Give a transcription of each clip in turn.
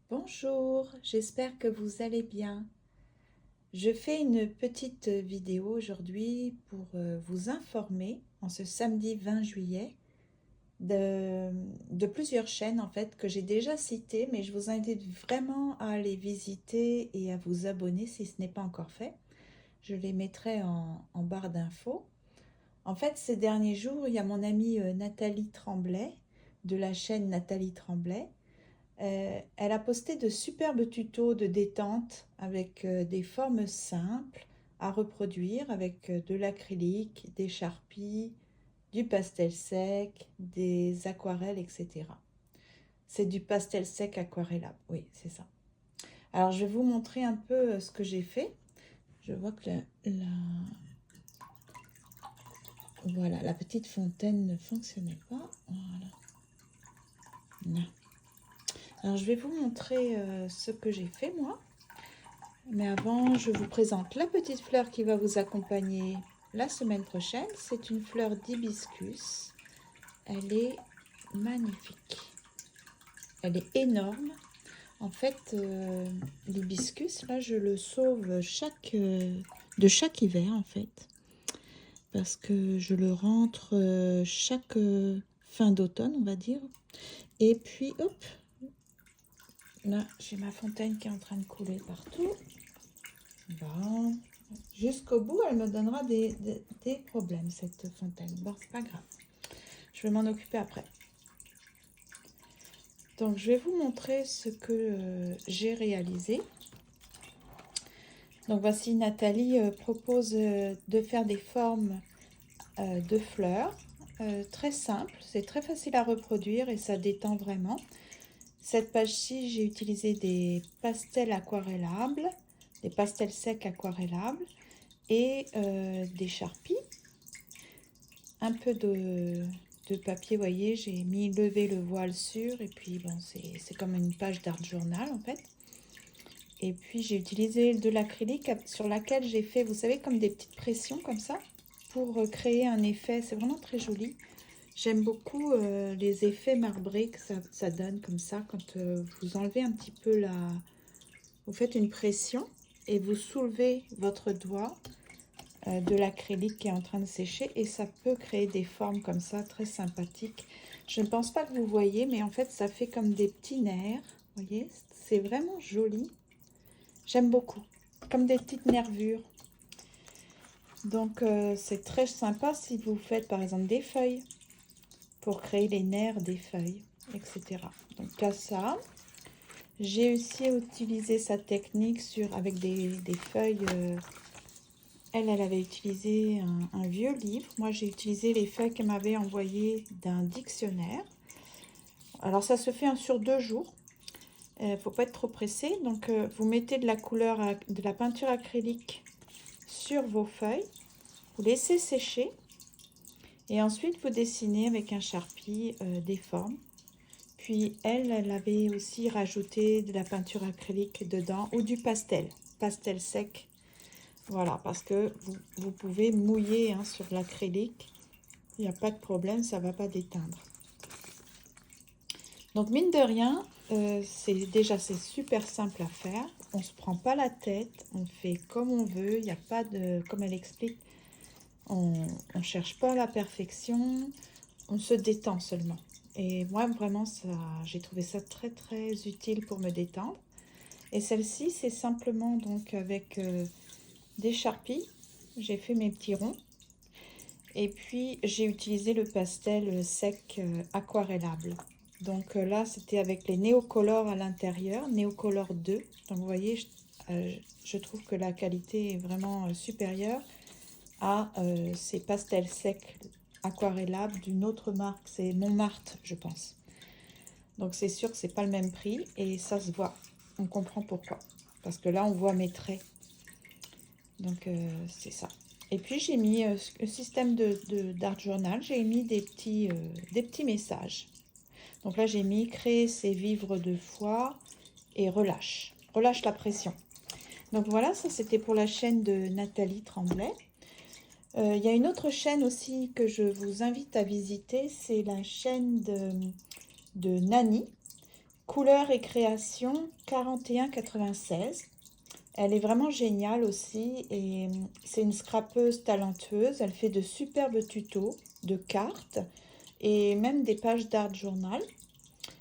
Bonjour, j'espère que vous allez bien. Je fais une petite vidéo aujourd'hui pour vous informer en ce samedi 20 juillet de plusieurs chaînes en fait que j'ai déjà citées, mais je vous invite vraiment à les visiter et à vous abonner si ce n'est pas encore fait. Je les mettrai en barre d'infos. En fait, ces derniers jours, il y a mon amie Nathalie Tremblay de la chaîne Nathalie Tremblay. Elle a posté de superbes tutos de détente avec des formes simples à reproduire avec de l'acrylique, des charpies, du pastel sec, des aquarelles, etc. C'est du pastel sec aquarellable, oui, c'est ça. Alors, je vais vous montrer un peu ce que j'ai fait. Je vois que voilà, la petite fontaine ne fonctionnait pas. Voilà. Non. Alors, je vais vous montrer ce que j'ai fait, moi. Mais avant, je vous présente la petite fleur qui va vous accompagner la semaine prochaine. C'est une fleur d'hibiscus. Elle est magnifique. Elle est énorme. En fait, l'hibiscus, là, je le sauve de chaque hiver, en fait. Parce que je le rentre chaque fin d'automne, on va dire. Et puis, hop, là, j'ai ma fontaine qui est en train de couler partout. Bon, jusqu'au bout, elle me donnera des problèmes, cette fontaine. Bon, c'est pas grave. Je vais m'en occuper après. Donc, je vais vous montrer ce que j'ai réalisé. Donc, voici Nathalie propose de faire des formes de fleurs. Très simple, c'est très facile à reproduire et ça détend vraiment. Cette page-ci, j'ai utilisé des pastels aquarellables, des pastels secs aquarellables et des charpies. Un peu de papier, vous voyez, j'ai mis lever le voile sur, et puis bon, c'est comme une page d'art journal en fait. Et puis j'ai utilisé de l'acrylique sur laquelle j'ai fait, vous savez, comme des petites pressions comme ça, pour créer un effet, c'est vraiment très joli. J'aime beaucoup les effets marbrés que ça donne comme ça, quand vous enlevez un petit peu vous faites une pression, et vous soulevez votre doigt, de l'acrylique qui est en train de sécher et ça peut créer des formes comme ça très sympathiques. Je ne pense pas que vous voyez, mais en fait ça fait comme des petits nerfs, vous voyez, c'est vraiment joli. J'aime beaucoup, comme des petites nervures. Donc c'est très sympa si vous faites par exemple des feuilles pour créer les nerfs des feuilles, etc. Donc là ça, j'ai aussi utilisé sa technique avec des feuilles. Elle avait utilisé un vieux livre. Moi, j'ai utilisé les feuilles qu'elle m'avait envoyées d'un dictionnaire. Alors, ça se fait sur 2 jours. Il ne faut pas être trop pressé. Donc, vous mettez de la peinture acrylique sur vos feuilles. Vous laissez sécher. Et ensuite, vous dessinez avec un charpie des formes. Puis, elle avait aussi rajouté de la peinture acrylique dedans ou du pastel sec. Voilà, parce que vous pouvez mouiller sur l'acrylique. Il n'y a pas de problème, ça ne va pas déteindre. Donc, mine de rien, c'est super simple à faire. On ne se prend pas la tête, on fait comme on veut. Il n'y a pas de, comme elle explique, on ne cherche pas la perfection. On se détend seulement. Et moi, vraiment, j'ai trouvé ça très, très utile pour me détendre. Et celle-ci, c'est simplement donc avec des charpies. J'ai fait mes petits ronds. Et puis, j'ai utilisé le pastel sec aquarellable. Donc là, c'était avec les Neocolor à l'intérieur, Neocolor 2. Donc vous voyez, je trouve que la qualité est vraiment supérieure à ces pastels secs aquarellables d'une autre marque. C'est Montmartre, je pense. Donc c'est sûr que c'est pas le même prix et ça se voit. On comprend pourquoi. Parce que là, on voit mes traits. Donc c'est ça. Et puis j'ai mis le système d'art journal, j'ai mis des petits messages. Donc là j'ai mis créer ses vivres de foi et relâche la pression. Donc voilà, ça c'était pour la chaîne de Nathalie Tremblay. Il y a une autre chaîne aussi que je vous invite à visiter, c'est la chaîne de Nani. Couleur et création 41,96. Elle est vraiment géniale aussi et c'est une scrapeuse talentueuse. Elle fait de superbes tutos, de cartes et même des pages d'art journal.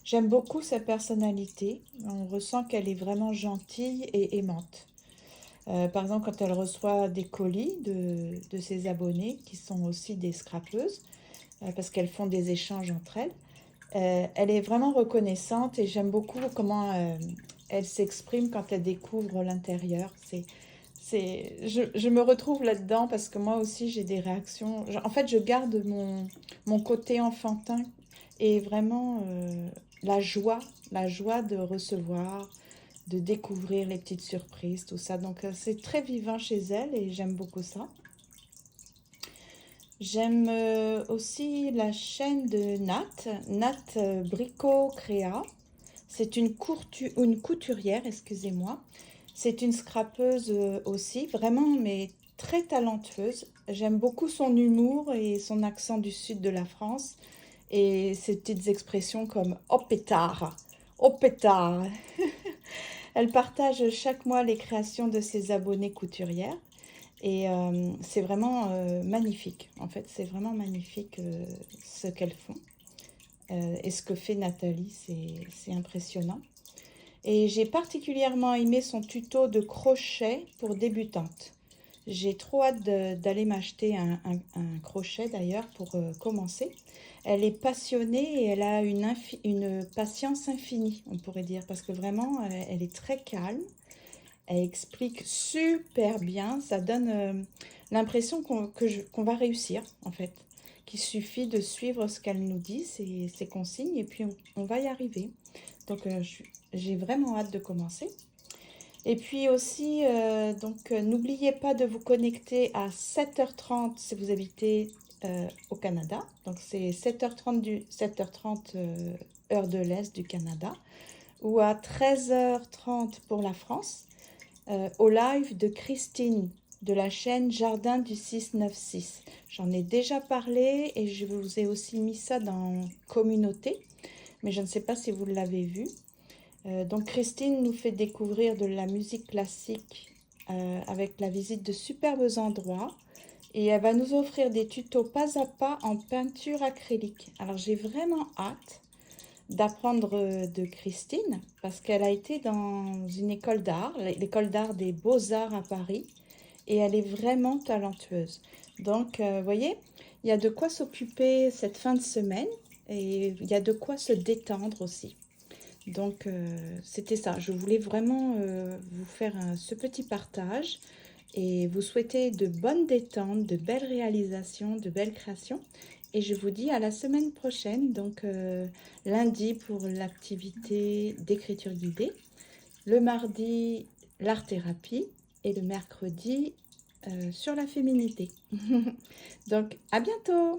J'aime beaucoup sa personnalité. On ressent qu'elle est vraiment gentille et aimante. Par exemple, quand elle reçoit des colis de ses abonnés, qui sont aussi des scrapeuses, parce qu'elles font des échanges entre elles, elle est vraiment reconnaissante et j'aime beaucoup comment elle s'exprime quand elle découvre l'intérieur. Je me retrouve là-dedans parce que moi aussi j'ai des réactions. En fait, je garde mon côté enfantin et vraiment la joie de recevoir, de découvrir les petites surprises, tout ça. Donc c'est très vivant chez elle et j'aime beaucoup ça. J'aime aussi la chaîne de Nat Bricot Créa. C'est une couturière, excusez-moi. C'est une scrapeuse aussi, vraiment, mais très talentueuse. J'aime beaucoup son humour et son accent du sud de la France et ses petites expressions comme «Oh pétard! Oh pétard!». Elle partage chaque mois les créations de ses abonnées couturières. Et c'est vraiment magnifique, en fait, c'est vraiment magnifique ce qu'elles font. Et ce que fait Nathalie, c'est impressionnant. Et j'ai particulièrement aimé son tuto de crochet pour débutantes. J'ai trop hâte d'aller m'acheter un crochet d'ailleurs pour commencer. Elle est passionnée et elle a une patience infinie, on pourrait dire, parce que vraiment, elle est très calme. Elle explique super bien, ça donne l'impression qu'on va réussir en fait, qu'il suffit de suivre ce qu'elle nous dit, ses consignes, et puis on va y arriver. Donc j'ai vraiment hâte de commencer. Et puis aussi, n'oubliez pas de vous connecter à 7h30 si vous habitez au Canada. Donc c'est 7h30 heure de l'Est du Canada, ou à 13h30 pour la France. Au live de Christine de la chaîne Jardin du 696. J'en ai déjà parlé et je vous ai aussi mis ça dans communauté, mais je ne sais pas si vous l'avez vu. Donc Christine nous fait découvrir de la musique classique avec la visite de superbes endroits et elle va nous offrir des tutos pas à pas en peinture acrylique. Alors j'ai vraiment hâte d'apprendre de Christine parce qu'elle a été dans une école d'art, l'école d'art des Beaux-Arts à Paris, et elle est vraiment talentueuse. Donc, vous voyez, il y a de quoi s'occuper cette fin de semaine et il y a de quoi se détendre aussi. Donc, c'était ça. Je voulais vraiment vous faire ce petit partage et vous souhaiter de bonnes détentes, de belles réalisations, de belles créations. Et je vous dis à la semaine prochaine, donc lundi pour l'activité d'écriture guidée, le mardi l'art-thérapie et le mercredi sur la féminité. Donc à bientôt!